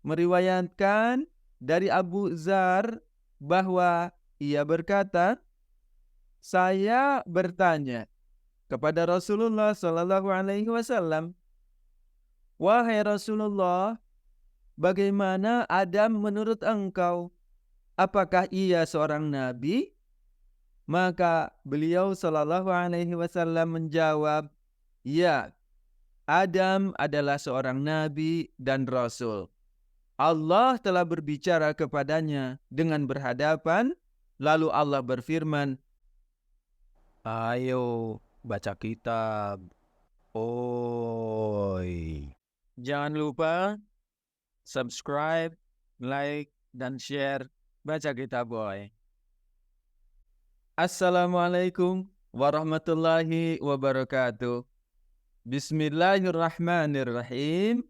meriwayatkan dari Abu Dzar bahwa ia berkata, saya bertanya kepada Rasulullah Shallallahu Alaihi Wasallam, wahai Rasulullah, bagaimana Adam menurut engkau? Apakah ia seorang nabi? Maka beliau Shallallahu Alaihi Wasallam menjawab, ya, Adam adalah seorang nabi dan rasul. Allah telah berbicara kepadanya dengan berhadapan, lalu Allah berfirman, Ayo baca kitab. Oi. jangan lupa subscribe, like, dan share Baca Kitab Boy. Assalamualaikum warahmatullahi wabarakatuh. Bismillahirrahmanirrahim.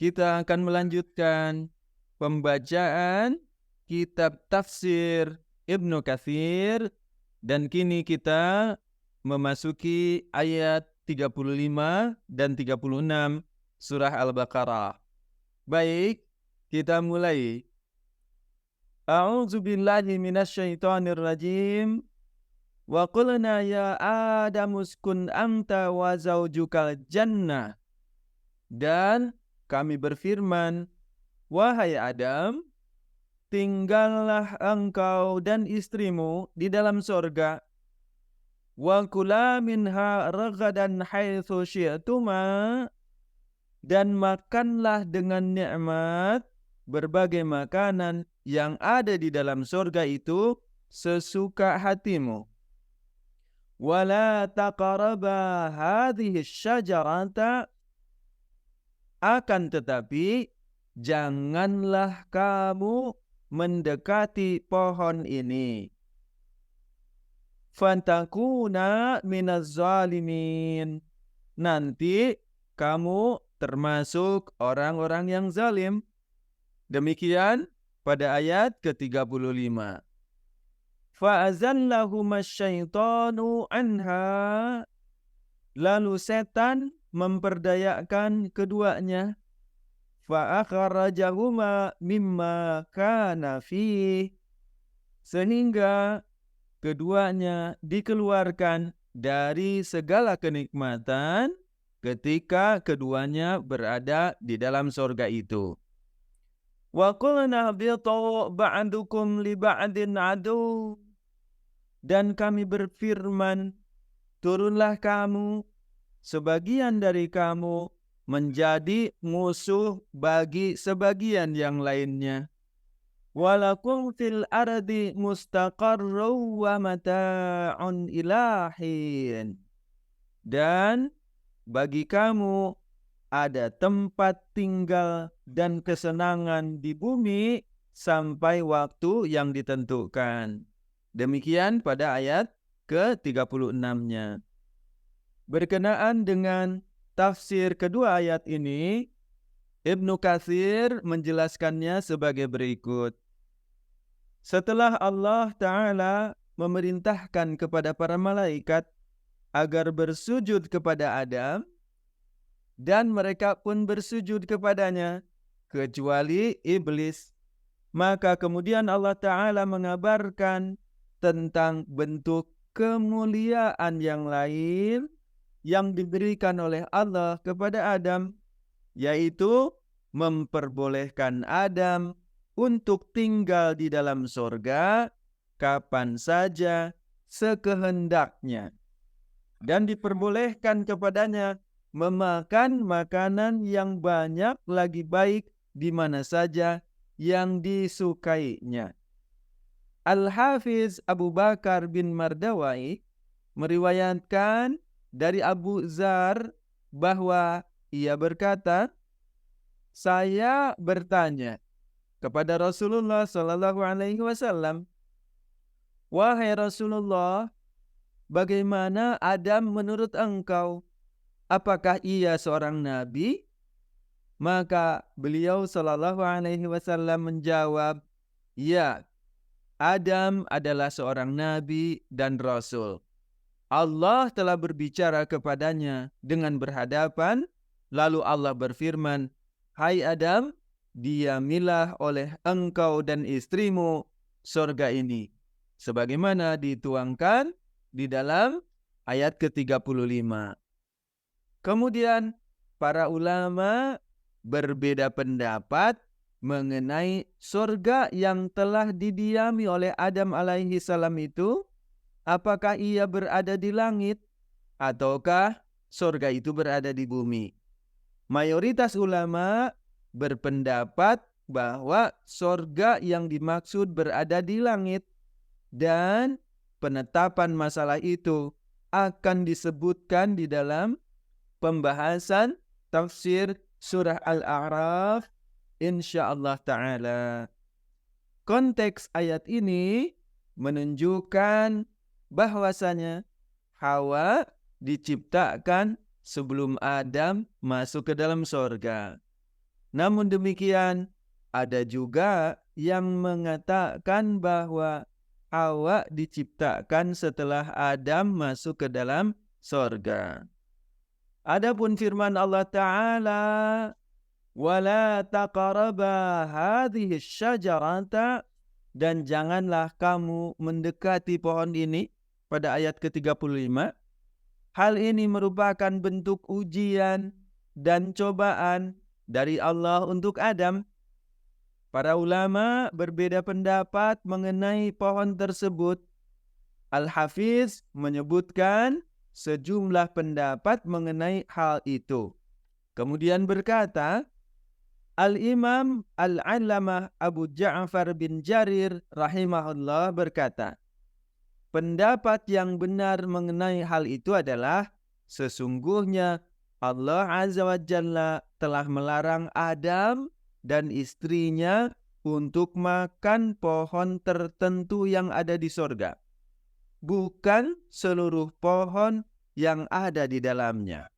Kita akan melanjutkan pembacaan kitab tafsir Ibnu Katsir, dan kini kita memasuki ayat 35 dan 36 surah Al-Baqarah. Baik, kita mulai. A'udzu billahi minasyaitonir rajim. Wa qulna ya Adamu uskun anta wa zaujukal jannah. Dan kami berfirman, wahai Adam, tinggallah engkau dan istrimu di dalam sorga. Wa kula minha ragadan haitsu syi'tuma, dan makanlah dengan nikmat berbagai makanan yang ada di dalam sorga itu sesuka hatimu. Wala taqraba hadhihi syajarata, akan tetapi janganlah kamu mendekati pohon ini. Fantakuna minaz zalimin, nanti kamu termasuk orang-orang yang zalim. Demikian pada ayat ke-35. Fa'azallahuma syaitanu anha, lalu setan memperdayakan keduanya. Fa'akharajahuma mimma kana fih, sehingga keduanya dikeluarkan dari segala kenikmatan ketika keduanya berada di dalam sorga itu. Wa qulna bitu ba'dukum li ba'din adu, dan kami berfirman, turunlah kamu, sebagian dari kamu menjadi musuh bagi sebagian yang lainnya. Walakum fil ardi mustaqarru wa mata'un ilahin, dan bagi kamu ada tempat tinggal dan kesenangan di bumi sampai waktu yang ditentukan. Demikian pada ayat ke-36-nya. Berkenaan dengan tafsir kedua ayat ini, Ibnu Katsir menjelaskannya sebagai berikut. Setelah Allah Ta'ala memerintahkan kepada para malaikat agar bersujud kepada Adam, dan mereka pun bersujud kepadanya, kecuali iblis, maka kemudian Allah Ta'ala mengabarkan tentang bentuk kemuliaan yang lain yang diberikan oleh Allah kepada Adam, yaitu memperbolehkan Adam untuk tinggal di dalam sorga kapan saja sekehendaknya, dan diperbolehkan kepadanya memakan makanan yang banyak lagi baik di mana saja yang disukainya. Al-Hafiz Abu Bakar bin Mardawai meriwayatkan dari Abu Dzar bahwa ia berkata, saya bertanya kepada Rasulullah Shallallahu Alaihi Wasallam, wahai Rasulullah, bagaimana Adam menurut engkau? Apakah ia seorang nabi? Maka beliau Shallallahu Alaihi Wasallam menjawab, ya, Adam adalah seorang nabi dan rasul. Allah telah berbicara kepadanya dengan berhadapan, lalu Allah berfirman, hai Adam, diamilah oleh engkau dan istrimu surga ini. Sebagaimana dituangkan di dalam ayat ke-35. Kemudian para ulama berbeda pendapat mengenai surga yang telah didiami oleh Adam alaihi salam itu, apakah ia berada di langit ataukah surga itu berada di bumi. Mayoritas ulama berpendapat bahwa surga yang dimaksud berada di langit, dan penetapan masalah itu akan disebutkan di dalam pembahasan tafsir surah Al-A'raf insyaallah ta'ala. Konteks ayat ini menunjukkan bahwasanya Hawa diciptakan sebelum Adam masuk ke dalam surga. Namun demikian, ada juga yang mengatakan bahwa Hawa diciptakan setelah Adam masuk ke dalam surga. Adapun firman Allah Ta'ala, "Wala taqraba hadhihi syajarata," dan janganlah kamu mendekati pohon ini, pada ayat ke-35. Hal ini merupakan bentuk ujian dan cobaan dari Allah untuk Adam. Para ulama berbeda pendapat mengenai pohon tersebut. Al-Hafiz menyebutkan sejumlah pendapat mengenai hal itu. Kemudian berkata, Al-Imam Al-Allamah Abu Ja'far bin Jarir rahimahullah berkata, pendapat yang benar mengenai hal itu adalah sesungguhnya Allah Azza wa Jalla telah melarang Adam dan istrinya untuk makan pohon tertentu yang ada di surga, bukan seluruh pohon yang ada di dalamnya.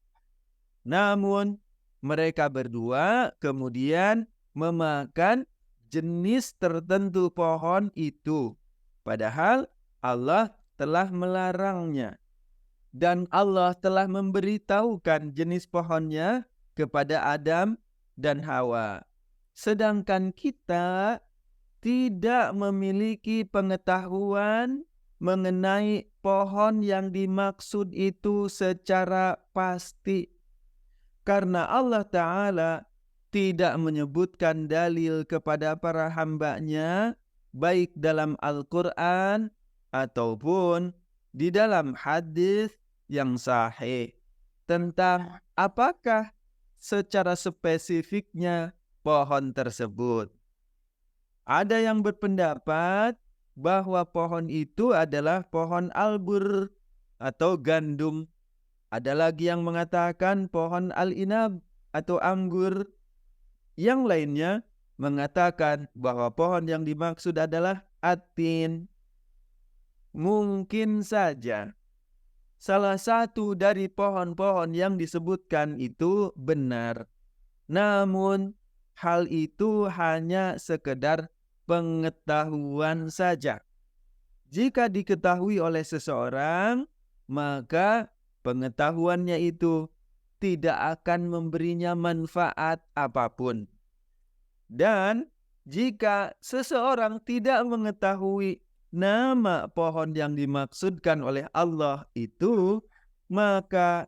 Namun mereka berdua kemudian memakan jenis tertentu pohon itu, padahal Allah telah melarangnya. Dan Allah telah memberitahukan jenis pohonnya kepada Adam dan Hawa. Sedangkan kita tidak memiliki pengetahuan mengenai pohon yang dimaksud itu secara pasti. Karena Allah Ta'ala tidak menyebutkan dalil kepada para hamba-Nya, baik dalam Al-Quran ataupun di dalam hadis yang sahih, tentang apakah secara spesifiknya pohon tersebut. Ada yang berpendapat bahwa pohon itu adalah pohon albur atau gandum. Ada lagi yang mengatakan pohon al-inab atau anggur. Yang lainnya mengatakan bahwa pohon yang dimaksud adalah atin. Mungkin saja salah satu dari pohon-pohon yang disebutkan itu benar. Namun hal itu hanya sekedar pengetahuan saja. Jika diketahui oleh seseorang, maka pengetahuannya itu tidak akan memberinya manfaat apapun. Dan jika seseorang tidak mengetahui nama pohon yang dimaksudkan oleh Allah itu, maka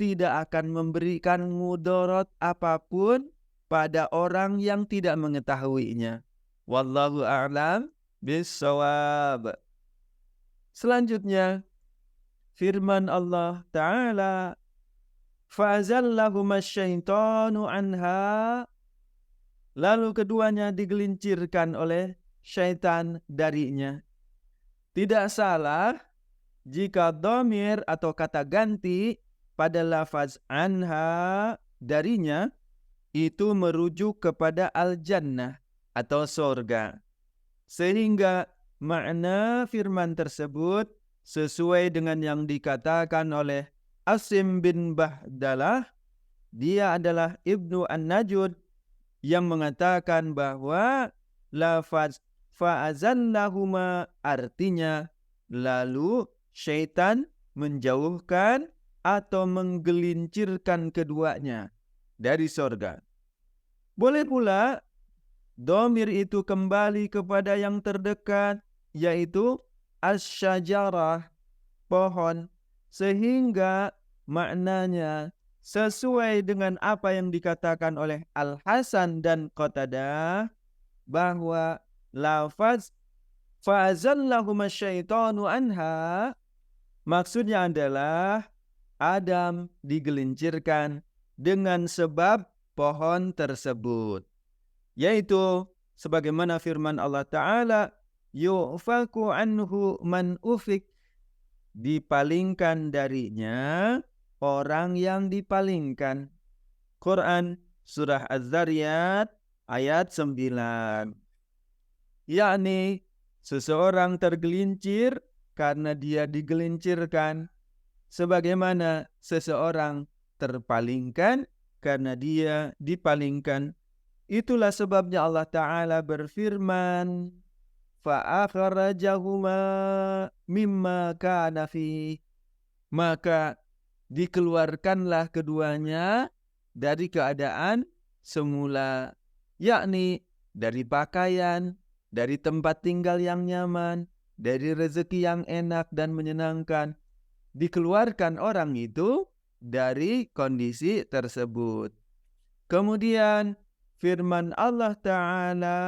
tidak akan memberikan mudarat apapun pada orang yang tidak mengetahuinya. Wallahu a'lam bissawab. Selanjutnya, firman Allah Ta'ala, fa'azallahuma syaitanu anha, lalu keduanya digelincirkan oleh syaitan darinya. Tidak salah jika dhamir atau kata ganti pada lafaz anha darinya itu merujuk kepada al-jannah atau surga. Sehingga makna firman tersebut sesuai dengan yang dikatakan oleh Asim bin Bahdalah. Dia adalah Ibnu An-Najud yang mengatakan bahwa lafaz fa'azallahuma artinya lalu syaitan menjauhkan atau menggelincirkan keduanya dari surga. Boleh pula Dhamir itu kembali kepada yang terdekat, yaitu asy-syajarah, pohon, sehingga maknanya sesuai dengan apa yang dikatakan oleh Al-Hasan dan Qatadah, bahwa lafaz fa'azallahuma syaitanu anha maksudnya adalah Adam digelincirkan dengan sebab pohon tersebut, yaitu sebagaimana firman Allah Ta'ala, yu'faku anhu man ufik, dipalingkan darinya orang yang dipalingkan. Quran surah Az-Zariyat ayat 9. Yakni seseorang tergelincir karena dia digelincirkan, sebagaimana seseorang terpalingkan karena dia dipalingkan. Itulah sebabnya Allah Ta'ala berfirman, فَأَخْرَجَهُمَا مِمَّا كَانَ فِيهِ, maka dikeluarkanlah keduanya dari keadaan semula, yakni dari pakaian, dari tempat tinggal yang nyaman, dari rezeki yang enak dan menyenangkan. Dikeluarkan orang itu dari kondisi tersebut. Kemudian firman Allah Ta'ala,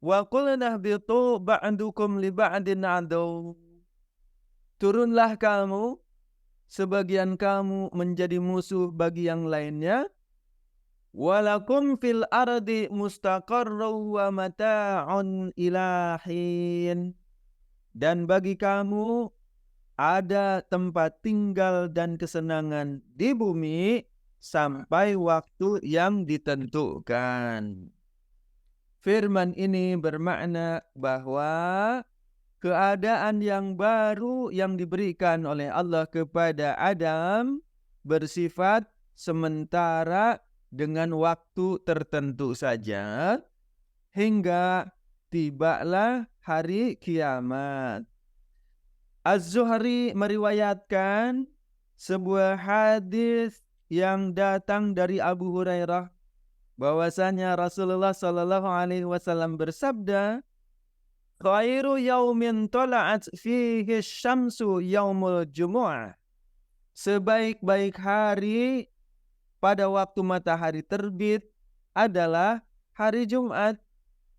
wa qulna ihbitu ba'dukum li ba'din adu, turunlah kamu, sebagian kamu menjadi musuh bagi yang lainnya. Walakum fil ardi mustaqarru wa mata'un ilahin, dan bagi kamu ada tempat tinggal dan kesenangan di bumi sampai waktu yang ditentukan. Firman ini bermakna bahwa keadaan yang baru yang diberikan oleh Allah kepada Adam bersifat sementara dengan waktu tertentu saja, hingga tibalah hari kiamat. Az-Zuhri meriwayatkan sebuah hadis yang datang dari Abu Hurairah, bahwasanya Rasulullah sallallahu alaihi wasallam bersabda, khairu yaumin tala'at fihi syamsu yaumul jumu'ah, sebaik-baik hari pada waktu matahari terbit adalah hari Jumat.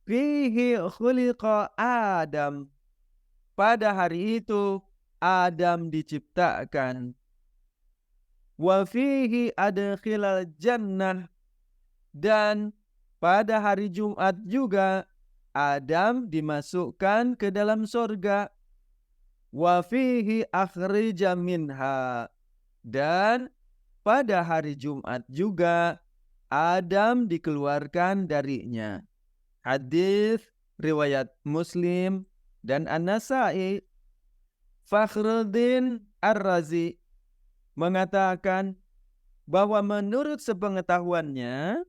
Fihi khuliqa Adam, pada hari itu Adam diciptakan. Wa fihi adkhilal jannah, dan pada hari Jumat juga Adam dimasukkan ke dalam surga. Wa fihi akhrija minha, dan pada hari Jumat juga Adam dikeluarkan darinya. Hadis riwayat Muslim dan An-Nasa'i. Fakhruddin Ar-Razi mengatakan bahwa menurut sepengetahuannya,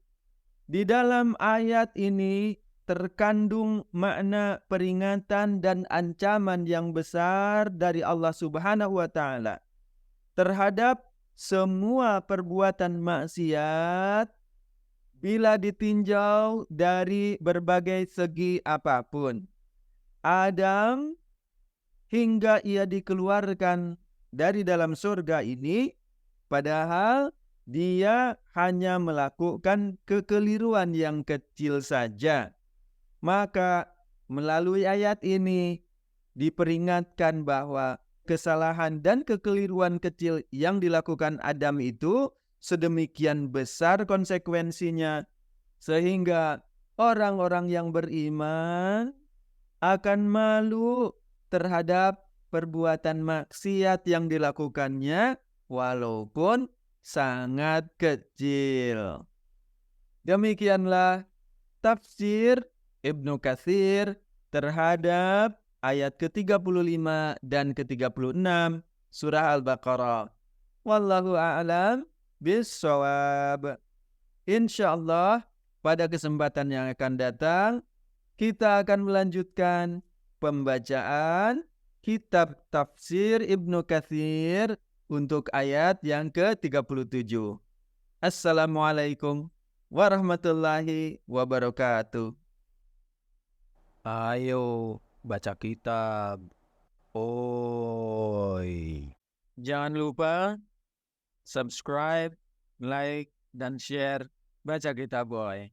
di dalam ayat ini terkandung makna peringatan dan ancaman yang besar dari Allah Subhanahu wa Ta'ala terhadap semua perbuatan maksiat bila ditinjau dari berbagai segi apapun. Adam hingga ia dikeluarkan dari dalam surga ini, padahal dia hanya melakukan kekeliruan yang kecil saja. Maka melalui ayat ini diperingatkan bahwa kesalahan dan kekeliruan kecil yang dilakukan Adam itu sedemikian besar konsekuensinya, sehingga orang-orang yang beriman akan malu terhadap perbuatan maksiat yang dilakukannya walaupun sangat kecil. Demikianlah tafsir Ibnu Katsir terhadap ayat ke-35 dan ke-36 surah Al-Baqarah. Wallahu a'lam bissawab. Insyaallah pada kesempatan yang akan datang kita akan melanjutkan pembacaan kitab tafsir Ibnu Katsir untuk ayat yang ke-37. Assalamualaikum warahmatullahi wabarakatuh. Ayo baca kitab. Oi. Jangan lupa subscribe, like, dan share Baca Kitab Boy.